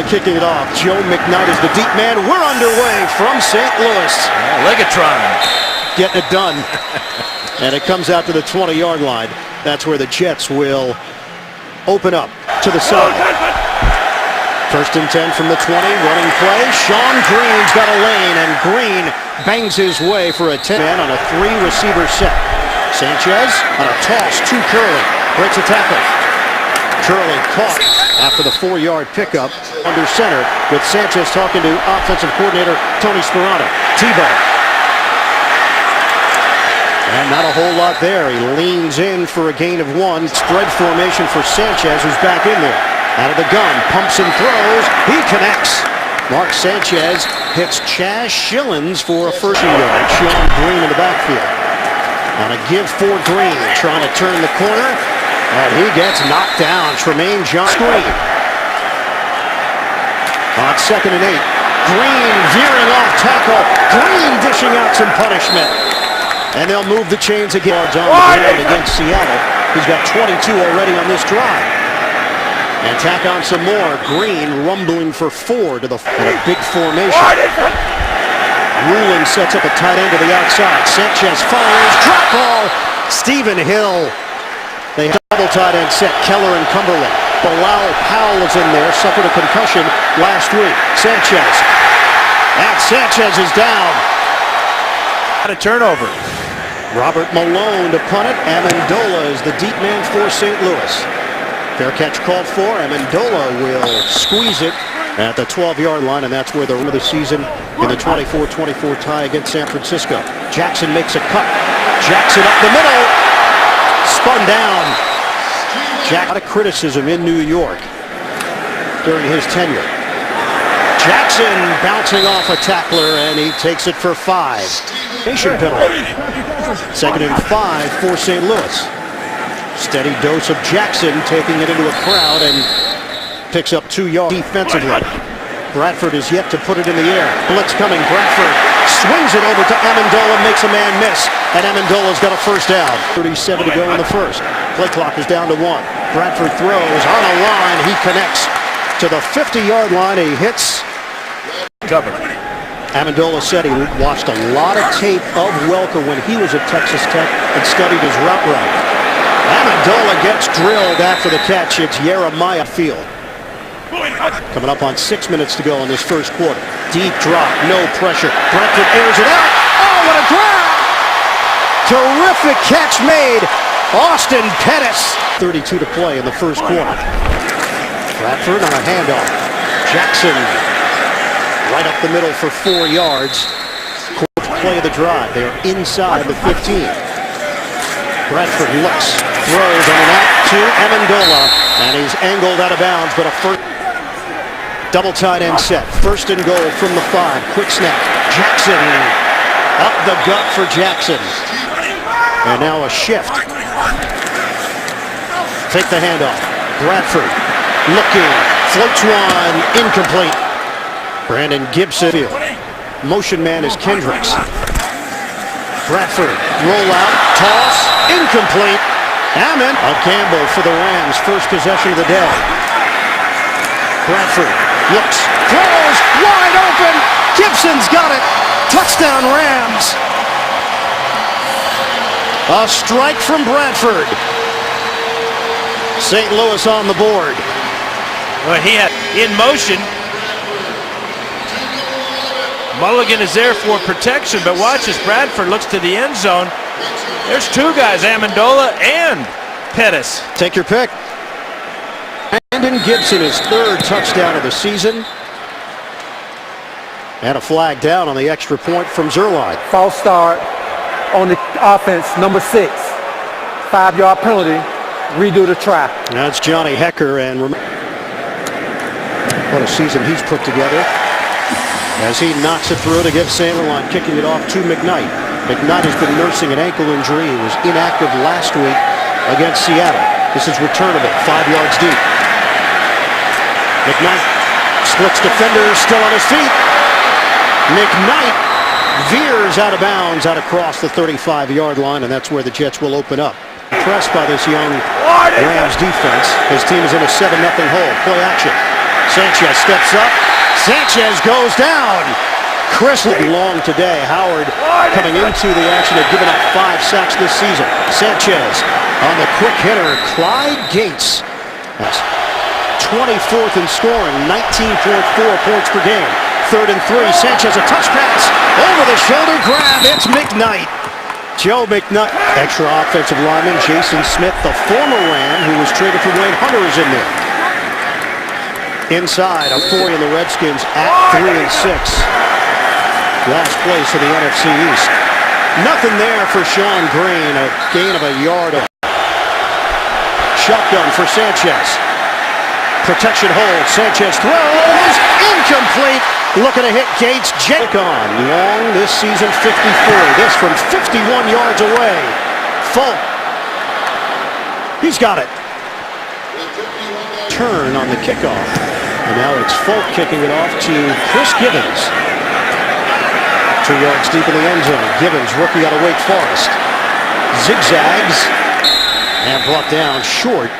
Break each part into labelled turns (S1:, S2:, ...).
S1: line kicking it off. Joe McKnight is the deep man. We're underway from St. Louis.
S2: Legatron.
S1: Getting it done. And it comes out to the 20-yard line. That's where the Jets will open up to the side. First and 10 from the 20. Running play. Sean Green's got a lane, and Green bangs his way for a 10-man on a 3-receiver set. Sanchez on a toss to Curley. Breaks a tackle. Curley caught after the 4-yard pickup under center with Sanchez talking to offensive coordinator Tony Sperano. Tebow. And not a whole lot there. He leans in for a gain of 1. Spread formation for Sanchez, who's back in there. Out of the gun, pumps and throws. He connects. Mark Sanchez hits Chaz Schillens for a first yard. Sean Green in the backfield. On a give for Green, trying to turn the corner. And he gets knocked down. Tremaine Johnson. Green. On 2nd and 8. Green veering off tackle. Green dishing out some punishment. And they'll move the chains again. On the ground against Seattle. He's got 22 already on this drive. And tack on some more. Green rumbling for 4 to the big formation. Ruling sets up a tight end to the outside. Sanchez fires. Drop ball. Stephen Hill. They have double tight end set. Keller and Cumberland. Bilal Powell is in there. Suffered a concussion last week. Sanchez. And Sanchez is down.
S2: A turnover.
S1: Robert Malone to punt it. Amendola is the deep man for St. Louis. Fair catch called for. Amendola will squeeze it at the 12-yard line, and that's where the run of the season in the 24-24 tie against San Francisco. Jackson makes a cut. Jackson up the middle. Spun down. A lot of criticism in New York during his tenure. Jackson bouncing off a tackler, and he takes it for 5. Nation penalty. 2nd and 5 for St. Louis. Steady dose of Jackson taking it into a crowd and picks up 2 yards defensively. Bradford is yet to put it in the air. Blitz coming. Bradford swings it over to Amendola, makes a man miss, and Amendola's got a first down. 37 to go in the first. Play clock is down to 1. Bradford throws on a line. He connects to the 50-yard line. He hits.
S2: Cover.
S1: Amendola said he watched a lot of tape of Welker when he was at Texas Tech and studied his route running. Amendola gets drilled after the catch. It's Jeremiah Field. Coming up on 6 minutes to go in this first quarter. Deep drop, no pressure. Bradford airs it out. Oh, what a grab! Terrific catch made. Austin Pettis. 32 to play in the first quarter. Bradford on a handoff. Jackson right up the middle for 4 yards. Play of the drive. They're inside the 15. Bradford looks, throws on an out to Amendola, and he's angled out of bounds, but a first double tight end set. First and goal from the 5. Quick snap. Jackson up the gut for Jackson. And now a shift. Take the handoff. Bradford looking, floats one, incomplete. Brandon Gibson. Motion man is Kendricks. Bradford, roll out, toss, incomplete. Hammond, a gamble for the Rams, first possession of the day. Bradford looks, throws, wide open. Gibson's got it. Touchdown Rams. A strike from Bradford. St. Louis on the board.
S2: Well, he had in motion. Mulligan is there for protection, but watch as Bradford looks to the end zone. There's 2 guys, Amendola and Pettis.
S1: Take your pick. Brandon Gibson, his 3rd touchdown of the season. And a flag down on the extra point from Zerline.
S3: False start on the offense, number 6. 5-yard penalty. Redo the try.
S1: That's Johnny Hecker, and what a season he's put together. As he knocks it through to get Sanderline, kicking it off to McKnight. McKnight has been nursing an ankle injury. He was inactive last week against Seattle. This is returnable, 5 yards deep. McKnight splits defenders, still on his feet. McKnight veers out of bounds out across the 35-yard line, and that's where the Jets will open up. Impressed by this young Rams defense. His team is in a 7-0 hole. Play action. Sanchez steps up. Sanchez goes down. Chris long today. Howard coming into the action had given up 5 sacks this season. Sanchez on the quick hitter, Clyde Gates. That's 24th in scoring, 19.4 points per game. 3rd and 3. Sanchez a touch pass. Over the shoulder grab. It's McKnight. Joe McKnight. Extra offensive lineman Jason Smith, the former Ram who was traded for Wayne Hunter, is in there. Inside, a 40 in the Redskins at 3 and 6. Last place in the NFC East. Nothing there for Sean Green. A gain of a yard. Shotgun for Sanchez. Protection hold. Sanchez throws. Incomplete. Looking to hit Gates. Jake on. Long this season, 54. This from 51 yards away. Fulk. He's got it. Turn on the kickoff. And now it's Fulk kicking it off to Chris Gibbons. 2 yards deep in the end zone. Gibbons, rookie out of Wake Forest. Zigzags. And brought down short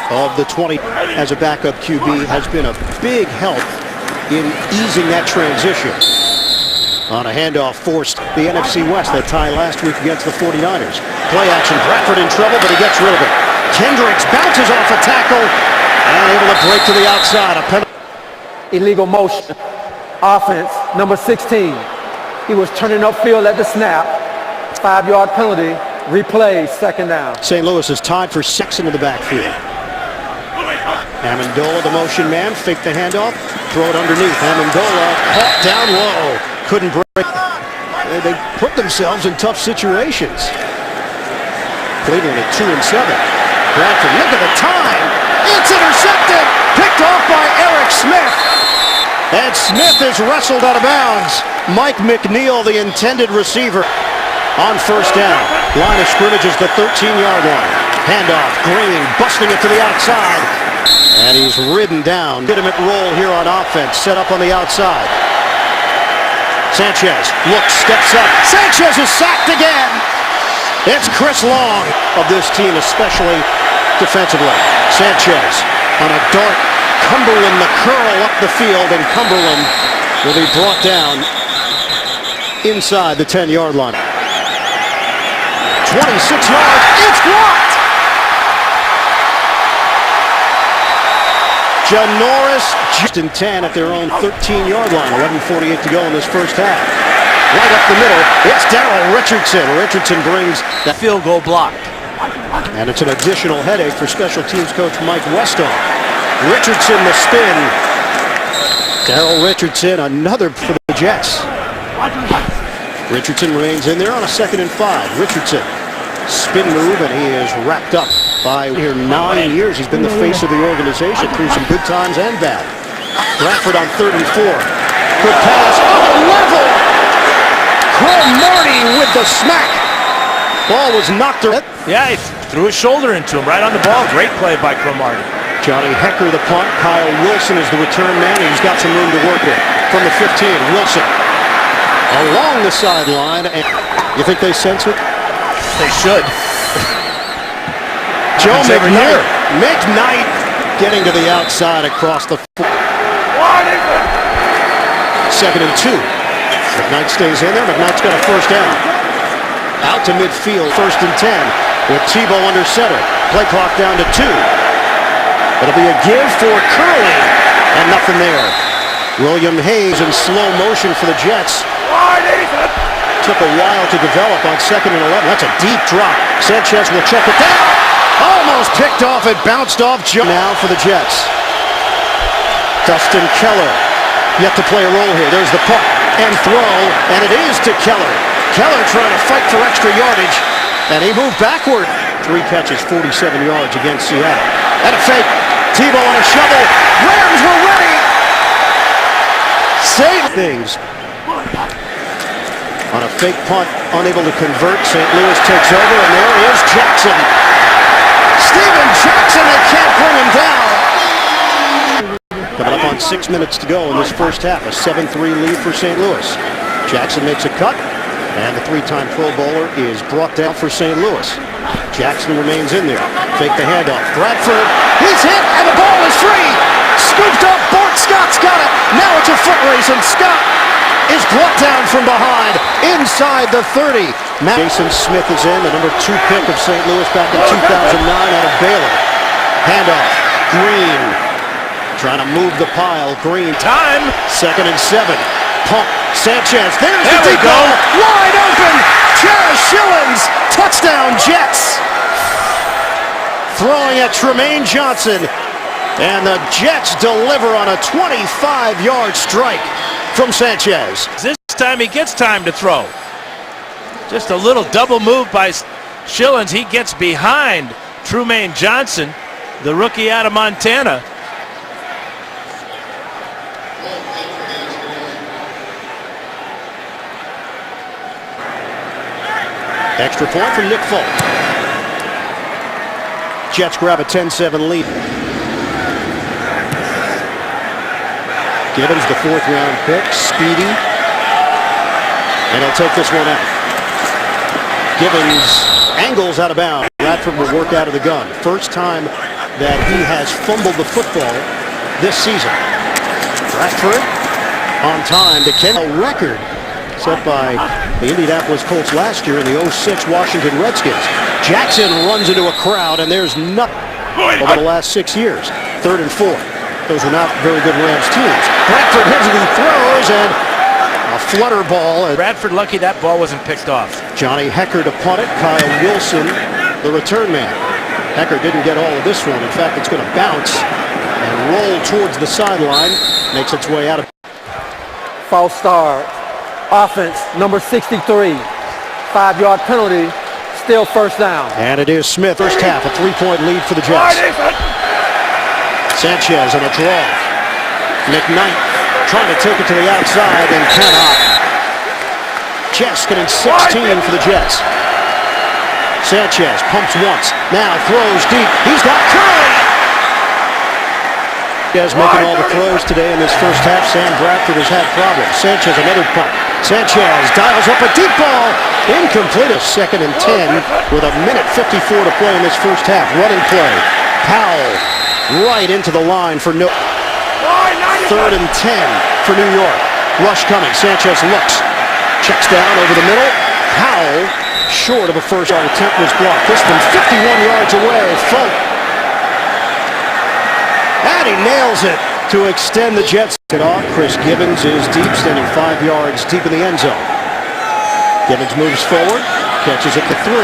S1: of the 20. As a backup QB has been a big help in easing that transition. On a handoff forced the NFC West, that tie last week against the 49ers. Play action, Bradford in trouble, but he gets rid of it. Kendricks bounces off a tackle and able to break to the outside. A penalty.
S3: Illegal motion. Offense, number 16. He was turning upfield at the snap. 5-yard penalty. Replay, 2nd down.
S1: St. Louis is tied for 6 into the backfield. Amendola, the motion man, fake the handoff, throw it underneath. Amendola caught down low. Couldn't break. They put themselves in tough situations. Cleveland at 2 and 7. Bradford, look at the time. It's intercepted. Picked off by Eric Smith. And Smith is wrestled out of bounds. Mike McNeil, the intended receiver, on 1st down. Line of scrimmage is the 13-yard line. Handoff, Green busting it to the outside. And he's ridden down. Legitimate roll here on offense. Set up on the outside. Sanchez looks, steps up. Sanchez is sacked again. It's Chris Long of this team, especially defensively. Sanchez on a dart. Cumberland the curl up the field, and Cumberland will be brought down inside the 10-yard line. 26 yards. It's blocked. Janoris just in 10 at their own 13-yard line. 11:48 to go in this first half. Right up the middle, it's Darrell Richardson. Richardson brings that
S2: Field goal blocked.
S1: and it's an additional headache for special teams coach Mike Weston. Richardson the spin. Darrell Richardson, another for the Jets. Richardson remains in there on a 2nd and 5. Richardson, spin move, and he is wrapped up by here 9 years. He's been the face of the organization through some good times and bad. Bradford on 3rd and 4. Good pass. Oh, level! Cromartie with the smack. Ball was knocked around.
S2: Yeah, he threw his shoulder into him right on the ball. Great play by Cromartie.
S1: Johnny Hecker the punt. Kyle Wilson is the return man. He's got some room to work with. From the 15, Wilson along the sideline. And you think they sense it?
S2: They should.
S1: Joe McKnight getting to the outside across the 2nd and 2. McKnight stays in there. McKnight's got a 1st down. Out to midfield, 1st and 10 with Tebow under center. Play clock down to 2. It'll be a give for Curley, and nothing there. William Hayes in slow motion for the Jets. Took a while to develop on 2nd and 11. That's a deep drop. Sanchez will check it down. Almost picked off. It bounced off. Now for the Jets. Dustin Keller yet to play a role here. There's the puck and throw, and it is to Keller. Keller trying to fight for extra yardage, and he moved backward. 3 catches, 47 yards against Seattle. And a fake. Tebow on a shovel. Rams were ready. Save things. On a fake punt, unable to convert. St. Louis takes over, and there is Jackson. Steven Jackson, they can't bring him down. Coming up on 6 minutes to go in this first half. A 7-3 lead for St. Louis. Jackson makes a cut, and the 3-time Pro Bowler is brought down for St. Louis. Jackson remains in there. Fake the handoff. Bradford, he's hit, and the ball is free. Scooped up. Bort Scott's got it. Now it's a foot race, and Scott is brought down from behind inside the 30. Jason Smith is in, the number 2 pick of St. Louis back in 2009 out of Baylor. Handoff. Green trying to move the pile. Green.
S2: Time.
S1: 2nd and 7. Pump. Sanchez. There's
S2: There
S1: the
S2: we
S1: deep
S2: go.
S1: ball. Wide open. Chaz Schillens. Touchdown Jets. Throwing at Tremaine Johnson. And the Jets deliver on a 25-yard strike from Sanchez.
S2: This time he gets time to throw. Just a little double move by Schillens. He gets behind Tremaine Johnson, the rookie out of Montana.
S1: Extra point from Nick Folk. Jets grab a 10-7 lead. Gibbons, the 4th-round pick, speedy, and he'll take this one out. Gibbons angles out of bounds. Bradford will work out of the gun. First time that he has fumbled the football this season. Bradford on time to Ken. A record set by the Indianapolis Colts last year in the 06 Washington Redskins. Jackson runs into a crowd, and there's nothing over the last 6 years. 3rd and 4. Those were not very good Rams teams. Bradford hits it, he throws, and a flutter ball.
S2: Bradford lucky that ball wasn't picked off.
S1: Johnny Hecker to punt it. Kyle Wilson, the return man. Hecker didn't get all of this one. In fact, it's going to bounce and roll towards the sideline. Makes its way out of.
S3: False start. Offense, number 63. 5-yard penalty. Still first down.
S1: And it is Smith. First half, a 3-point lead for the Jets. Sanchez on a draw. McKnight trying to take it to the outside and cannot. Jets getting 16 for the Jets. Sanchez pumps once. Now throws deep. He's got Curry. Sanchez making all the throws today in this first half. Sam Bradford has had problems. Sanchez another pump. Sanchez dials up a deep ball. Incomplete. A 2nd and 10 with a minute 54 to play in this first half. Running play. Powell right into the line for no. 3rd and 10 for New York. Rush coming. Sanchez looks. Checks down over the middle. Powell short of a first-down attempt was blocked. This one 51 yards away. Folk. And he nails it to extend the Jets. It off. Chris Gibbons is deep, standing 5 yards deep in the end zone. Gibbons moves forward. Catches at the 3.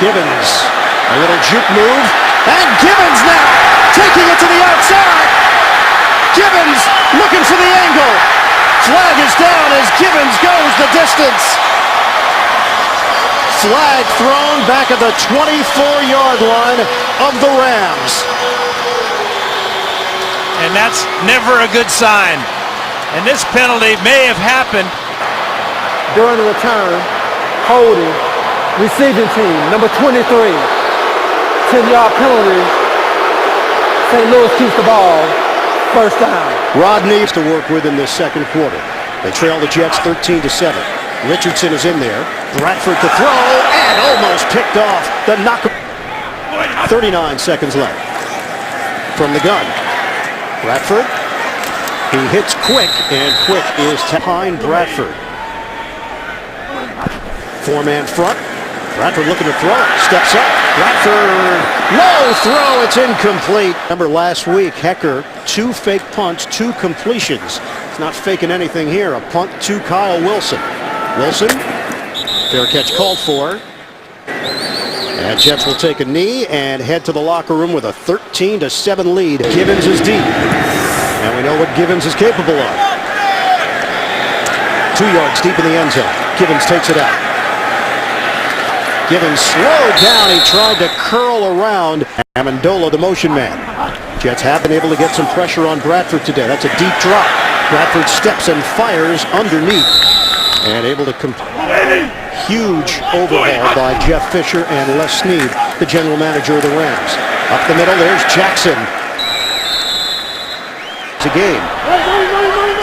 S1: Gibbons. A little juke move. And Gibbons now taking it to the outside. Gibbons looking for the angle. Flag is down as Gibbons goes the distance. Flag thrown back at the 24-yard line of the Rams.
S2: And that's never a good sign. And this penalty may have happened.
S3: During the return, holding, receiving team, number 23. 10-yard penalty. St. Louis keeps the ball. First down.
S1: Rod needs to work with in this second quarter. They trail the Jets 13-7. Richardson is in there. Bradford to throw and almost picked off the knock. 39 seconds left. From the gun. Bradford. He hits Quick, and Quick is behind Bradford. 4-man front. Bradford looking to throw. Steps up. Bradford. Low throw. It's incomplete. Remember last week, Hecker, 2 fake punts, 2 completions. He's not faking anything here. A punt to Kyle Wilson. Wilson. Fair catch called for. And Jets will take a knee and head to the locker room with a 13-7 lead. Gibbons is deep. And we know what Gibbons is capable of. 2 yards deep in the end zone. Gibbons takes it out. Gibbons slowed down. He tried to curl around. Amendola, the motion man. Jets have been able to get some pressure on Bradford today. That's a deep drop. Bradford steps and fires underneath. And able to complete. Huge overhaul by Jeff Fisher and Les Snead, the general manager of the Rams. Up the middle, there's Jackson. It's a game.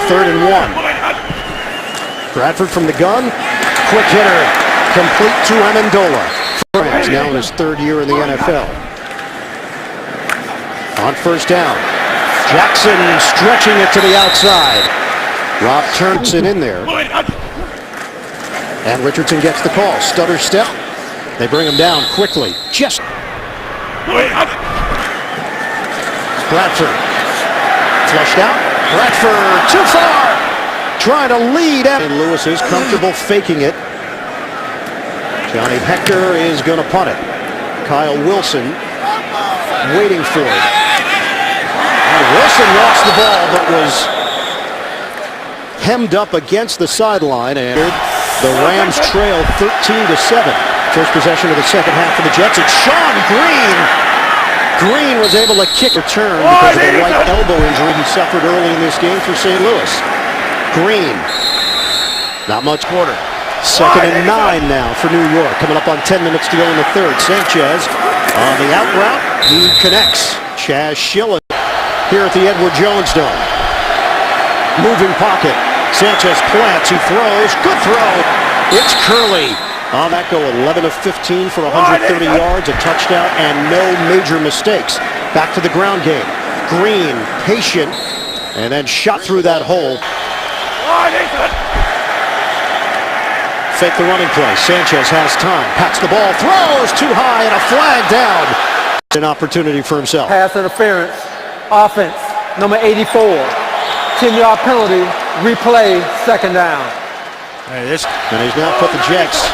S1: 3rd and 1. Bradford from the gun. Quick hitter. Complete to Amendola. Rams now in his 3rd year in the NFL. On first down. Jackson stretching it to the outside. Rob turns it in there. And Richardson gets the call. Stutter step. They bring him down quickly. Just Bradford. Flushed out. Bradford too far. Trying to lead. And Lewis is comfortable faking it. Johnny Hector is going to punt it. Kyle Wilson waiting for it. And Wilson lost the ball but was hemmed up against the sideline, and the Rams trail 13-7. First possession of the second half for the Jets. It's Sean Green. Green was able to kick a return because of the right elbow injury he suffered early in this game for St. Louis. Green. Not much quarter. Second and 9 now for New York. Coming up on 10 minutes to go in the third. Sanchez on the out route. He connects. Chaz Schillen here at the Edward Jones Dome. Moving pocket. Sanchez plants. He throws. Good throw. It's Curley. On that go, 11 of 15 for 130 yards, a touchdown, and no major mistakes. Back to the ground game. Green, patient, and then shot through that hole. Fake the running play. Sanchez has time. Pats the ball. Throws too high and a flag down. An opportunity for himself.
S3: Pass interference. Offense. Number 84. 10-yard penalty. Replay. Second down.
S1: And he's now put the Jets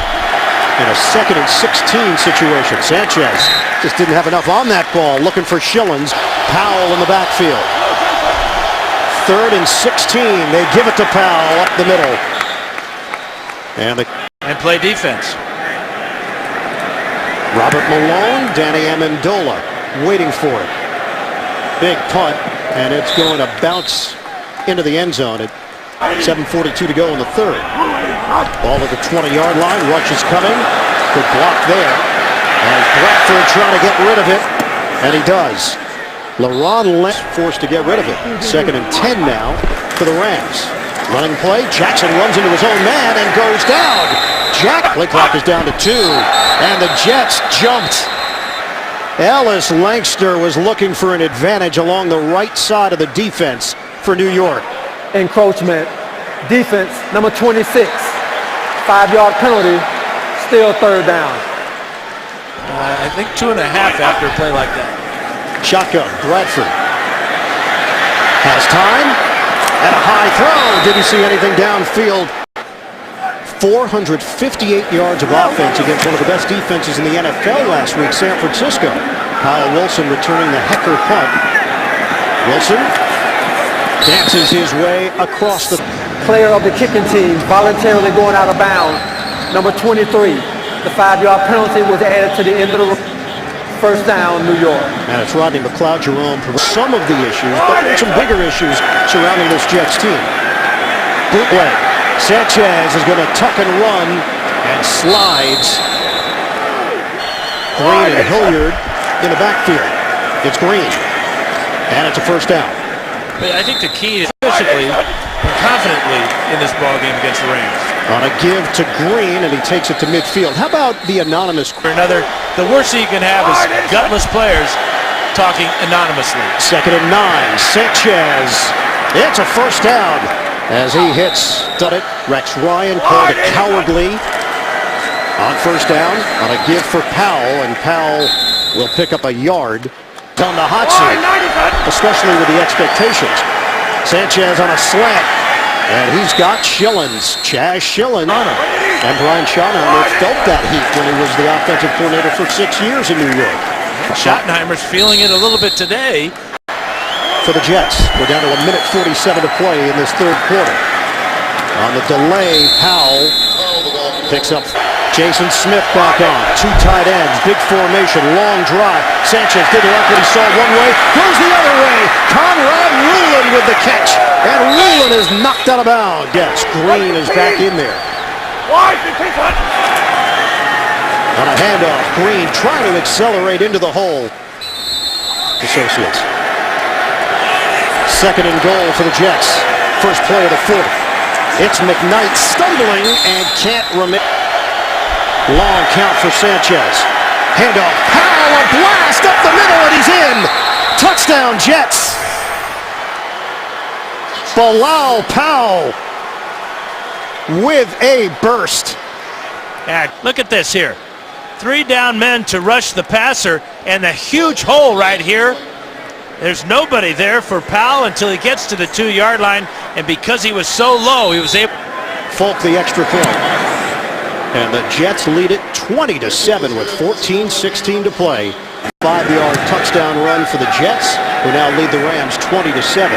S1: in a 2nd and 16 situation. Sanchez just didn't have enough on that ball. Looking for Schillens. Powell in the backfield. 3rd and 16. They give it to Powell up the middle.
S2: And play defense.
S1: Robert Malone, Danny Amendola waiting for it. Big punt, and it's going to bounce into the end zone at 7:42 to go in the third. Ball at the 20-yard line. Rush is coming. Good block there. And Bradford trying to get rid of it, and he does. LaRon Lent forced to get rid of it. 2nd and 10 now for the Rams. Running play. Jackson runs into his own man and goes down. Play clock is down to 2. And the Jets jumped. Ellis Lankster was looking for an advantage along the right side of the defense for New York.
S3: Encroachment. Defense, number 26. 5-yard penalty. Still third down.
S2: I think 2.5 after a play like that.
S1: Shotgun. Bradford has time. And a high throw. Didn't see anything downfield. 458 yards of offense against one of the best defenses in the NFL last week, San Francisco. Kyle Wilson returning the Hecker punt. Wilson dances his way across the...
S3: Player of the kicking team voluntarily going out of bounds. Number 23. The 5-yard penalty was added to the end of the... First down, New York.
S1: And it's Rodney McLeod. Jerome provides some of the issues, but some bigger issues surrounding this Jets team. Bootleg. Sanchez is going to tuck and run and slides. Green and Hilliard in the backfield. It's Green. And it's a first down.
S2: But I think the key is efficiently and confidently in this ballgame against the Rams.
S1: On a give to Green, and he takes it to midfield. How about the anonymous?
S2: The worst thing you can have is gutless players talking anonymously.
S1: 2nd and 9. Sanchez. It's a first down as he hits it. Rex Ryan called it cowardly on first down on a give for Powell, and Powell will pick up a yard on the hot seat, especially with the expectations. Sanchez on a slant. And he's got Schillens, Chaz Schillen, and Brian Schottenheimer felt that heat when he was the offensive coordinator for 6 years in New York.
S2: Schottenheimer's feeling it a little bit today.
S1: For the Jets, we're down to 1:47 to play in this third quarter. On the delay, Powell picks up Jason Smith back on. 2 tight ends, big formation, long drive. Sanchez didn't like what he saw one way, goes the other way. Conrad Rulin with the catch. And Rulin is knocked out of bounds. Yes, Green is back in there. On a handoff, Green trying to accelerate into the hole. Associates. 2nd and goal for the Jets. First play of the fourth. It's McKnight stumbling and can't remit. Long count for Sanchez. Handoff. Powell, a blast up the middle, and he's in. Touchdown Jets. Bilal Powell with a burst.
S2: And look at this here. 3 down men to rush the passer, and a huge hole right here. There's nobody there for Powell until he gets to the 2-yard line, and because he was so low, he was able.
S1: Folk the extra point. And the Jets lead it 20-7 with 14:16 to play. 5-yard touchdown run for the Jets, who now lead the Rams 20-7.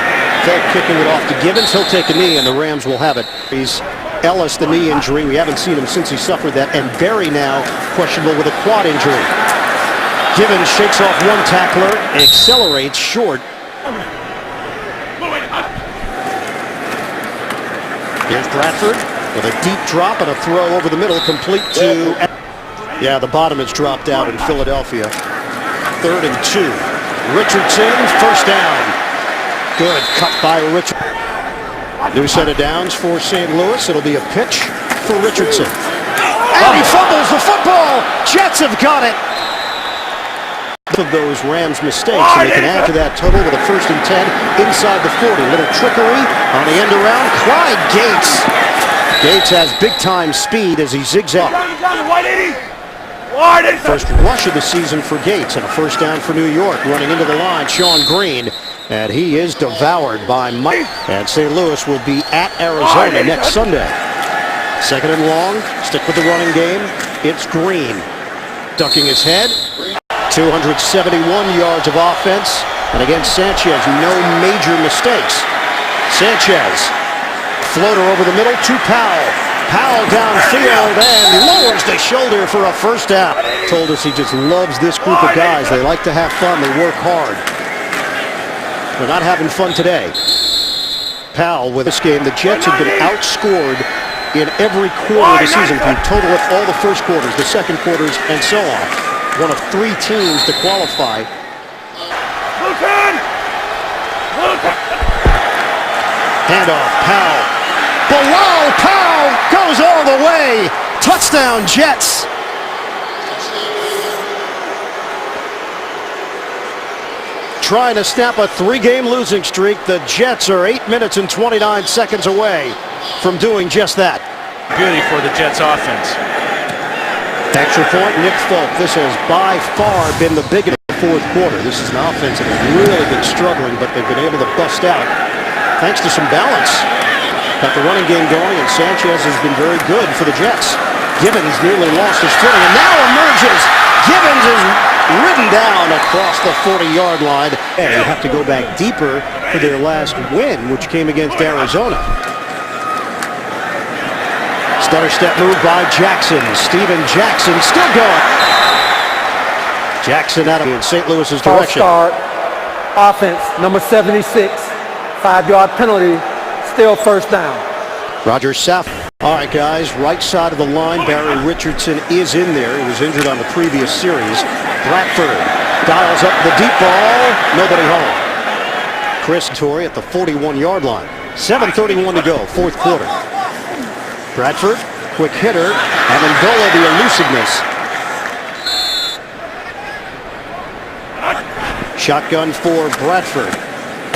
S1: Folk kicking it off to Gibbons. He'll take a knee, and the Rams will have it. He's Ellis, the knee injury. We haven't seen him since he suffered that. And Berry now questionable with a quad injury. Gibbons shakes off one tackler and accelerates short. Here's Bradford with a deep drop and a throw over the middle, complete to... Yeah, the bottom has dropped out in Philadelphia. 3rd and 2. Richardson, first down. Good cut by Richardson. New set of downs for St. Louis. It'll be a pitch for Richardson. And he fumbles the football. Jets have got it. Of those Rams mistakes, and they can add to that total with a 1st and 10 inside the 40. Little trickery on the end around. Clyde Gates. Gates has big time speed as he zigzags. First rush of the season for Gates, and a 1st down for New York. Running into the line, Sean Green, and he is devoured by Mike. And St. Louis will be at Arizona next Sunday. 2nd and long, stick with the running game. It's Green, ducking his head. 271 yards of offense, and against Sanchez, no major mistakes. Sanchez, floater over the middle to Powell. Powell downfield and lowers the shoulder for a 1st down. Told us he just loves this group of guys. They like to have fun. They work hard. They're not having fun today. Powell with this game. The Jets have been outscored in every quarter of the season. If you total up all the 1st quarters, the 2nd quarters, and so on. One of 3 teams to qualify. Handoff, Powell. Bilal Powell goes all the way. Touchdown Jets. Trying to snap a 3-game losing streak. The Jets are 8 minutes and 29 seconds away from doing just that.
S2: Beauty for the Jets offense.
S1: Extra point, Nick Folk. This has by far been the biggest in the 4th quarter. This is an offense that has really been struggling, but they've been able to bust out thanks to some balance. Got the running game going, and Sanchez has been very good for the Jets. Gibbons nearly lost his footing, and now emerges. Gibbons is ridden down across the 40-yard line. And they have to go back deeper for their last win, which came against Arizona. Stutter step move by Jackson. Steven Jackson still going. Jackson out of St. Louis's direction.
S3: Start offense, number 76. 5-yard penalty. Still 1st down.
S1: Roger South. All right, guys, right side of the line. Barry Richardson is in there. He was injured on the previous series. Bradford dials up the deep ball. Nobody home. Chris Torrey at the 41-yard line. 7:31 to go, 4th quarter. Bradford, quick hitter. Amendola, the elusiveness. Shotgun for Bradford.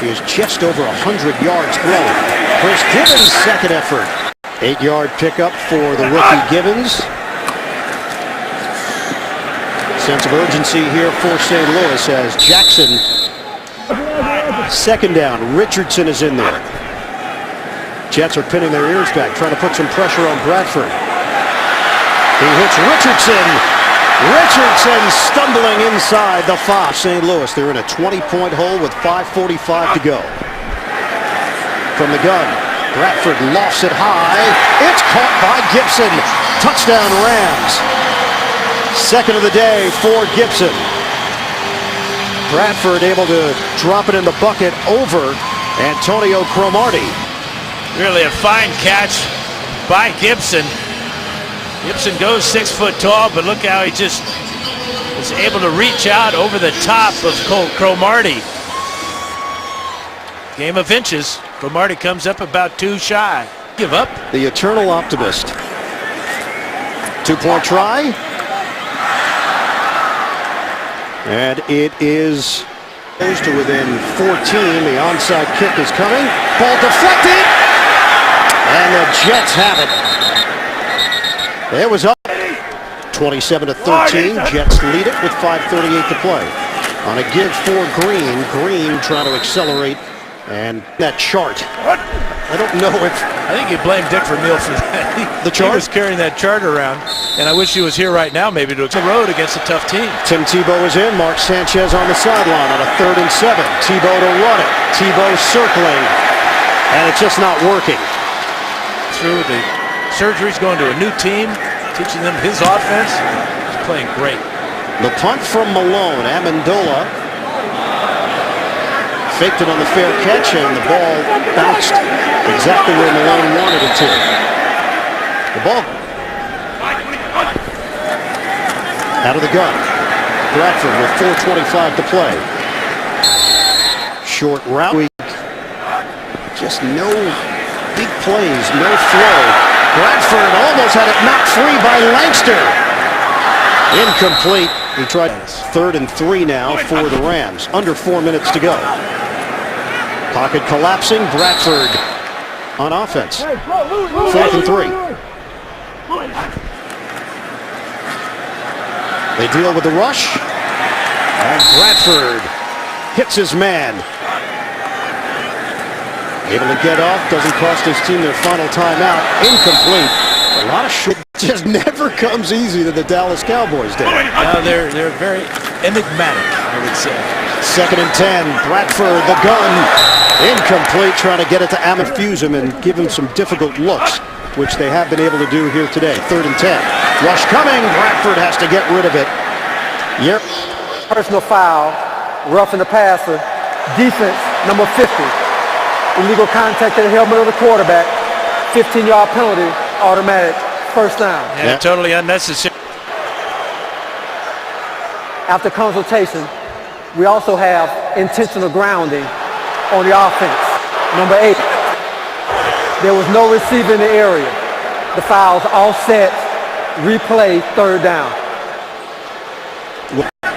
S1: He is just over 100 yards throwing. Chris Gibbons' 2nd effort. 8-yard pickup for the rookie Gibbons. Sense of urgency here for St. Louis as Jackson. 2nd down. Richardson is in there. Jets are pinning their ears back, trying to put some pressure on Bradford. He hits Richardson. Richardson stumbling inside the 5. St. Louis, they're in a 20-point hole with 5:45 to go. From the gun, Bradford lofts it high. It's caught by Gibson. Touchdown Rams. 2nd of the day for Gibson. Bradford able to drop it in the bucket over Antonio Cromartie.
S2: Really a fine catch by Gibson. Gibson goes 6 foot tall, but look how he just is able to reach out over the top of Cromartie. Game of inches. Cromartie comes up about 2 shy. Give up.
S1: The eternal optimist. 2-point try. And it is Goes to within 14. The onside kick is coming. Ball deflected. And the Jets have it. It was up. 27-13. Jets lead it with 5:38 to play. On a give for Green. Green trying to accelerate. And that chart. I don't know if...
S2: I think you blame Dick Vermeil for that.
S1: The chart?
S2: He was carrying that chart around, and I wish he was here right now maybe to the road against a tough team.
S1: Tim Tebow is in. Mark Sanchez on the sideline on a 3rd and 7. Tebow to run it. Tebow circling. And it's just not working.
S2: Through the surgeries, going to a new team, teaching them his offense. He's playing great.
S1: The punt from Malone. Amendola faked it on the fair catch, and the ball bounced exactly where Malone wanted it to. The ball out of the gun. Bradford with 4:25 to play. Short route. Just no big plays, no flow. Bradford almost had it knocked free by Langster. Incomplete. He tried 3rd and 3 now for the Rams. Under 4 minutes to go. Pocket collapsing. Bradford on offense. 4th and 3. They deal with the rush. And Bradford hits his man. Able to get off. Doesn't cost his team their final timeout. Incomplete. A lot of shit just never comes easy to the Dallas Cowboys.
S2: Now they're very enigmatic, I would say.
S1: 2nd and 10. Bradford, the gun. Incomplete. Trying to get it to Fuse him and give him some difficult looks, which they have been able to do here today. 3rd and 10. Rush coming. Bradford has to get rid of it. Yep.
S3: Personal foul, roughing the passer. Defense, number 50. Illegal contact at the helmet of the quarterback. 15-yard penalty, automatic, 1st down.
S2: Yeah, totally unnecessary.
S3: After consultation, we also have intentional grounding on the offense. Number 8. There was no receiver in the area. The foul's all set. Replay, 3rd down.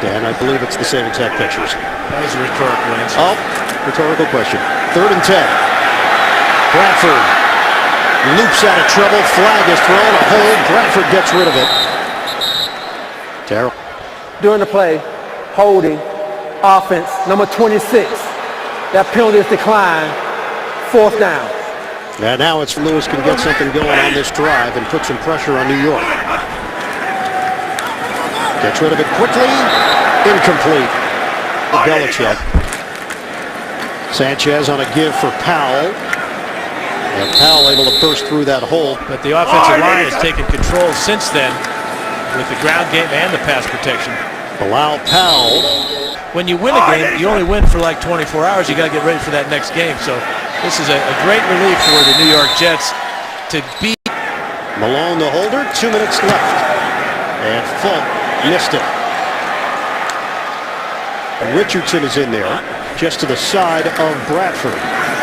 S1: Dan, I believe it's the same exact pictures.
S2: That was a rhetorical answer.
S1: Oh, rhetorical question. 3rd and 10. Bradford loops out of trouble. Flag is thrown. A hold. Bradford gets rid of it. Terrible.
S3: During the play, holding, offense, number 26. That penalty is declined. 4th down.
S1: And now it's Lewis can get something going on this drive and put some pressure on New York. Gets rid of it quickly. Incomplete. Belichick. Sanchez on a give for Powell. And Powell able to burst through that hole.
S2: But the offensive line has taken control since then with the ground game and the pass protection.
S1: Allow Powell.
S2: When you win a game, you only win for like 24 hours. You got to get ready for that next game. So this is a great relief for the New York Jets to beat.
S1: Malone the holder. 2 minutes left. And Fulk missed it. Richardson is in there, just to the side of Bradford.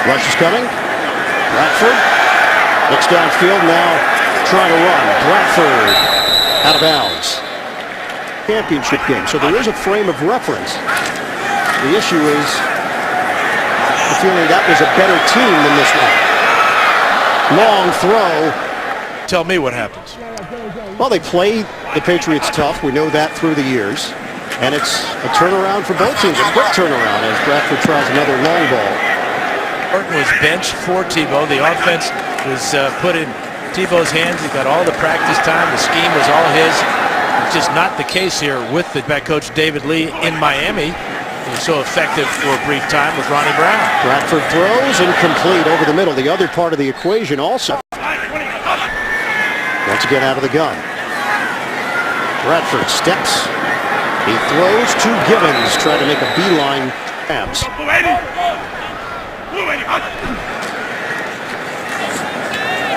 S1: Rush is coming. Bradford looks downfield now, trying to run. Bradford out of bounds. Championship game, so there is a frame of reference. The issue is the feeling that was a better team than this one. Long throw.
S2: Tell me what happens.
S1: Well, they play the Patriots tough. We know that through the years. And it's a turnaround for both teams, a quick turnaround as Bradford tries another long ball.
S2: Orton was benched for Tebow. The offense was put in Tebow's hands. He got all the practice time. The scheme was all his. It's just not the case here with the back coach David Lee in Miami. He was so effective for a brief time with Ronnie Brown.
S1: Bradford throws incomplete over the middle. The other part of the equation also. Once again out of the gun. Bradford steps. He throws to Gibbons, trying to make a beeline. Rams.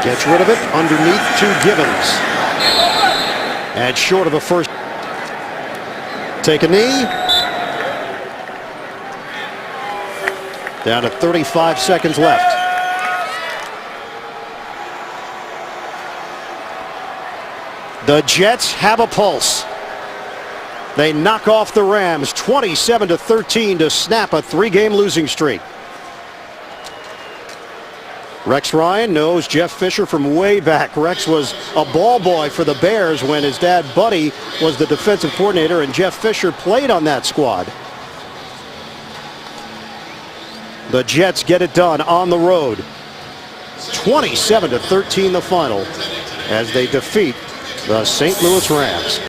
S1: Gets rid of it underneath to Gibbons. And short of a first. Take a knee. Down to 35 seconds left. The Jets have a pulse. They knock off the Rams 27-13 to snap a 3-game losing streak. Rex Ryan knows Jeff Fisher from way back. Rex was a ball boy for the Bears when his dad Buddy was the defensive coordinator, and Jeff Fisher played on that squad. The Jets get it done on the road. 27-13 the final as they defeat the St. Louis Rams.